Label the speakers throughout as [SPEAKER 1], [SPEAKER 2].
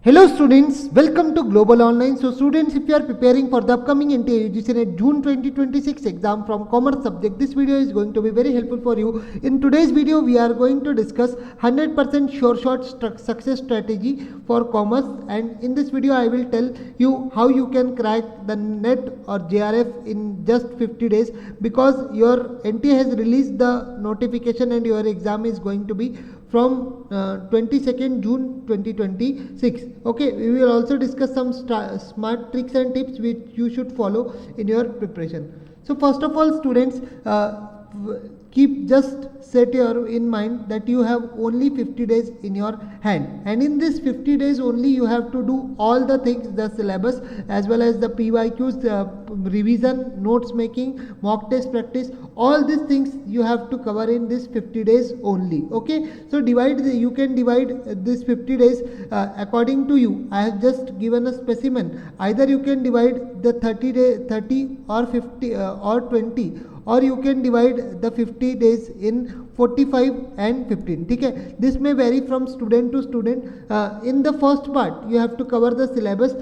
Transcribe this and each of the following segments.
[SPEAKER 1] Hello students, welcome to Global Online. So students, if you are preparing for the upcoming NTA UGC NET June 2026 exam from commerce subject, this video is going to be very helpful for you. In today's video, we are going to discuss 100% sure shot success strategy for commerce, and in this video I will tell you how you can crack the NET or JRF in just 50 days, because your NTA has released the notification and your exam is going to be from 22nd June 2026. Okay, we will also discuss some smart tricks and tips which you should follow in your preparation. So first of all, students, just set your in mind that you have only 50 days in your hand, and in this 50 days only you have to do all the things, the syllabus as well as the PYQs, revision, notes making, mock test practice, all these things you have to cover in this 50 days only. Okay, so you can divide this 50 days according to you. I have just given a specimen. Either you can divide the 30 or 50 or 20, or you can divide the 50 days in 45 and 15. Okay, this may vary from student to student. In the first part you have to cover the syllabus,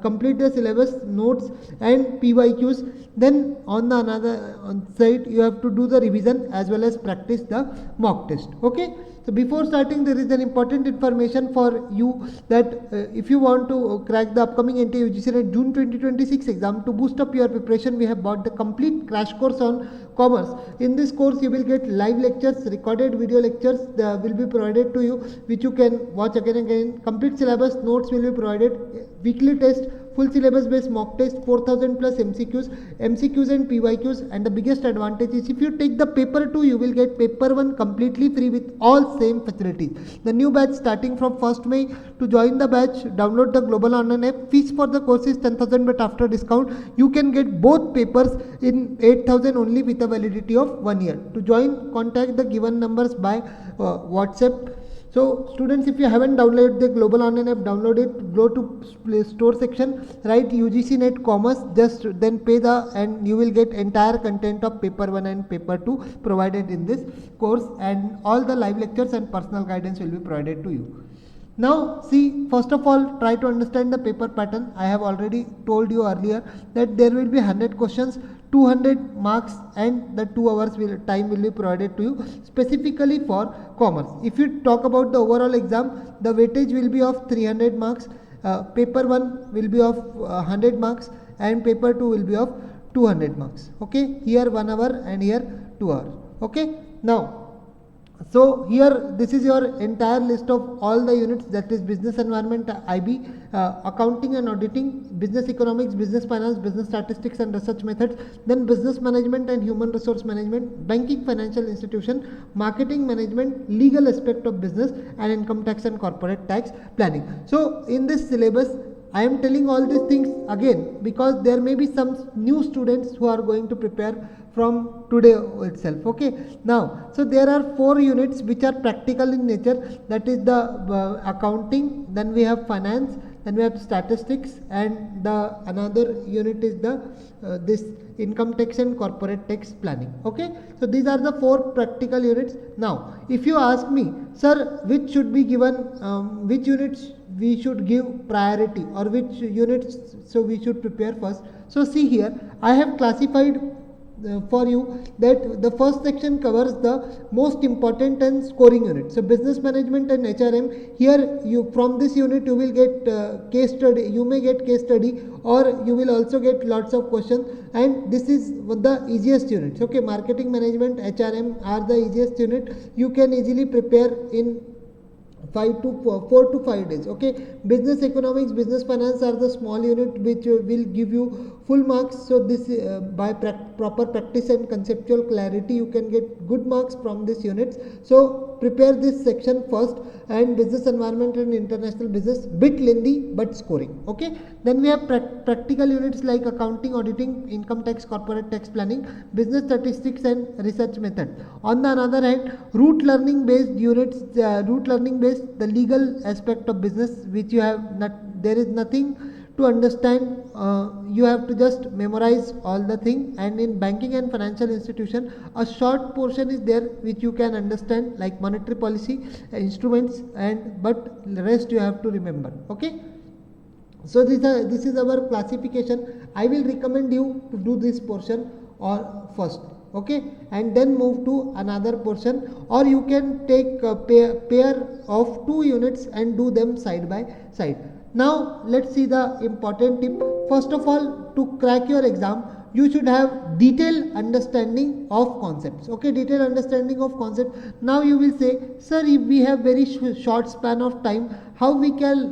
[SPEAKER 1] complete the syllabus, notes and PYQs. Then on the another side you have to do the revision as well as practice the mock test. Okay, so before starting, there is an important information for you that if you want to crack the upcoming NTA UGC NET June 2026 exam, to boost up your preparation, we have bought the complete crash course on commerce. In this course you will get live lectures, recorded video lectures will be provided to you, which you can watch again and again. Complete syllabus, notes will be provided, weekly test, full syllabus based mock test, 4000 plus MCQs and PYQs, and the biggest advantage is if you take the paper 2, you will get paper 1 completely free with all same facilities. The new batch starting from 1st May. To join the batch, download the Global Online app. Fees for the course is 10,000, but after discount you can get both papers in 8,000 only with a validity of 1 year. To join, contact the given numbers by WhatsApp. So students, if you haven't downloaded the Global Online app, download it. Go to Play Store section, write UGC NET Commerce, just then pay and you will get entire content of paper 1 and paper 2 provided in this course, and all the live lectures and personal guidance will be provided to you. Now see, first of all, try to understand the paper pattern. I have already told you earlier that there will be 100 questions, 200 marks, and the 2 hours time will be provided to you specifically for commerce. If you talk about the overall exam, the weightage will be of 300 marks, paper 1 will be of 100 marks, and paper 2 will be of 200 marks. Okay, here 1 hour and here 2 hours. Okay, now so here this is your entire list of all the units, that is business environment, IB, accounting and auditing, business economics, business finance, business statistics and research methods, then business management and human resource management, banking financial institution, marketing management, legal aspect of business, and income tax and corporate tax planning. So in this syllabus I am telling all these things again because there may be some new students who are going to prepare from today itself. Okay, now so there are 4 units which are practical in nature, that is the accounting, then we have finance, then we have statistics, and the another unit is the this income tax and corporate tax planning. Okay, so these are the 4 practical units. Now if you ask me, sir, which should be given, which units we should give priority, or which units so we should prepare first. So see here, I have classified for you that the first section covers the most important and scoring unit. So business management and HRM, here you from this unit you will get case study, you may get case study, or you will also get lots of questions, and this is the easiest units. Okay, marketing management, HRM are the easiest unit. You can easily prepare in 4 to 5 days. Okay, business economics, business finance are the small unit which will give you full marks. So this by proper practice and conceptual clarity you can get good marks from this units. So prepare this section first, and business environment and international business, bit lengthy but scoring. Okay, then we have practical units like accounting, auditing, income tax, corporate tax planning, business statistics and research method. On the other hand, root learning based units, the legal aspect of business which you have not, there is nothing to understand, you have to just memorize all the thing. And in banking and financial institution, a short portion is there which you can understand, like monetary policy, instruments, and but the rest you have to remember. Okay. So this is our classification. I will recommend you to do this portion or first, okay, and then move to another portion, or you can take a pair of 2 units and do them side by side. Now let's see the important tip. First of all, to crack your exam, you should have detailed understanding of concepts. Okay, detailed understanding of concept. Now you will say, sir, if we have very short span of time, how we can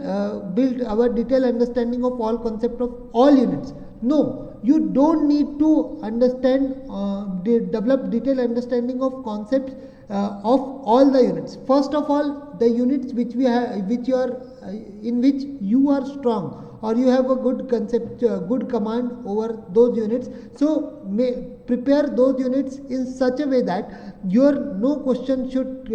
[SPEAKER 1] build our detailed understanding of all concept of all units? No, you don't need to understand, develop detailed understanding of concepts of all the units. First of all, the units which we have, which you are in which you are strong, or you have a good concept, good command over those units. So prepare those units in such a way that your no question should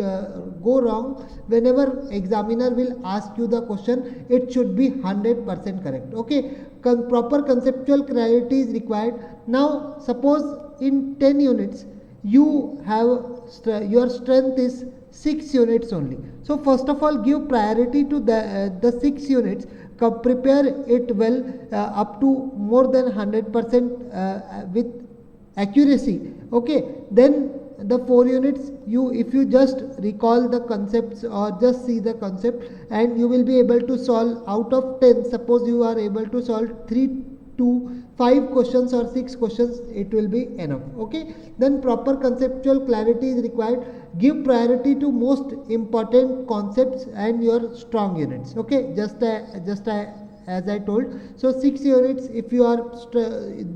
[SPEAKER 1] go wrong. Whenever examiner will ask you the question, it should be 100% correct. Okay, proper conceptual clarity is required. Now suppose in 10 units you have your strength is 6 units only. So first of all, give priority to the 6 units. Prepare it well up to more than 100% with accuracy. Okay, then the 4 units, if you just recall the concepts or just see the concept, and you will be able to solve out of 10. Suppose you are able to solve 3 to 5 questions or 6 questions, it will be enough. Okay, then proper conceptual clarity is required. Give priority to most important concepts and your strong units. Okay, just as I told. So 6 units, if you are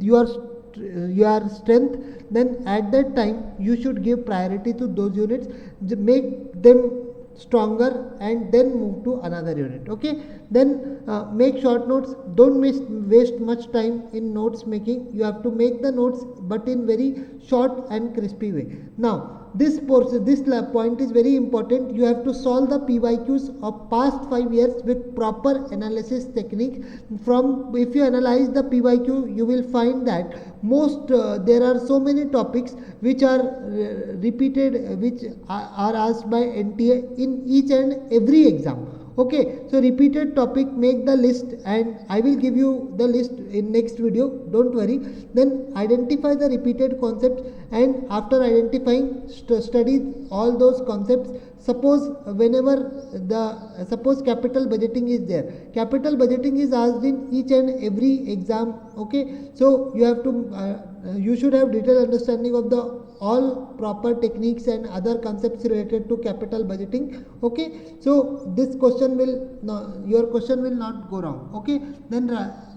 [SPEAKER 1] your strength, then at that time you should give priority to those units, make them stronger, and then move to another unit. Okay, then make short notes. Don't waste much time in notes making. You have to make the notes, but in very short and crispy way. Now this point is very important. You have to solve the PYQs of past 5 years with proper analysis technique. If you analyze the PYQ, you will find that there are so many topics which are repeated, which are asked by NTA in each and every exam. Okay, so repeated topic, make the list, and I will give you the list in next video, don't worry. Then identify the repeated concepts, and after identifying, study all those concepts. Suppose suppose capital budgeting is there. Capital budgeting is asked in each and every exam. Okay, so you have to you should have detailed understanding of the all proper techniques and other concepts related to capital budgeting. Okay, so this question your question will not go wrong. Okay, then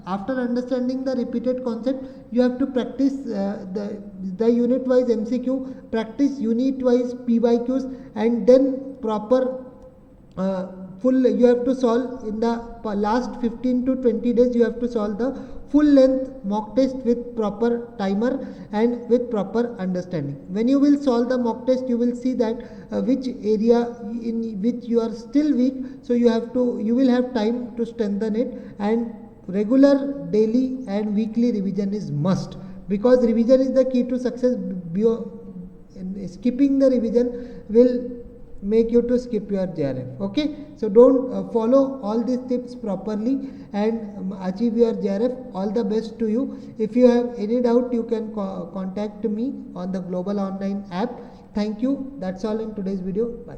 [SPEAKER 1] after understanding the repeated concept, you have to practice the unit wise MCQ, practice unit wise PYQs, and then proper you have to solve in the last 15 to 20 days. You have to solve the full length mock test with proper timer and with proper understanding. When you will solve the mock test, you will see that which area in which you are still weak, so you will have time to strengthen it. And regular daily and weekly revision is must, because revision is the key to success. Skipping the revision will make you to skip your JRF. Okay, so don't follow all these tips properly and achieve your JRF. All the best to you. If you have any doubt, you can contact me on the Global Online app. Thank you. That's all in today's video. Bye.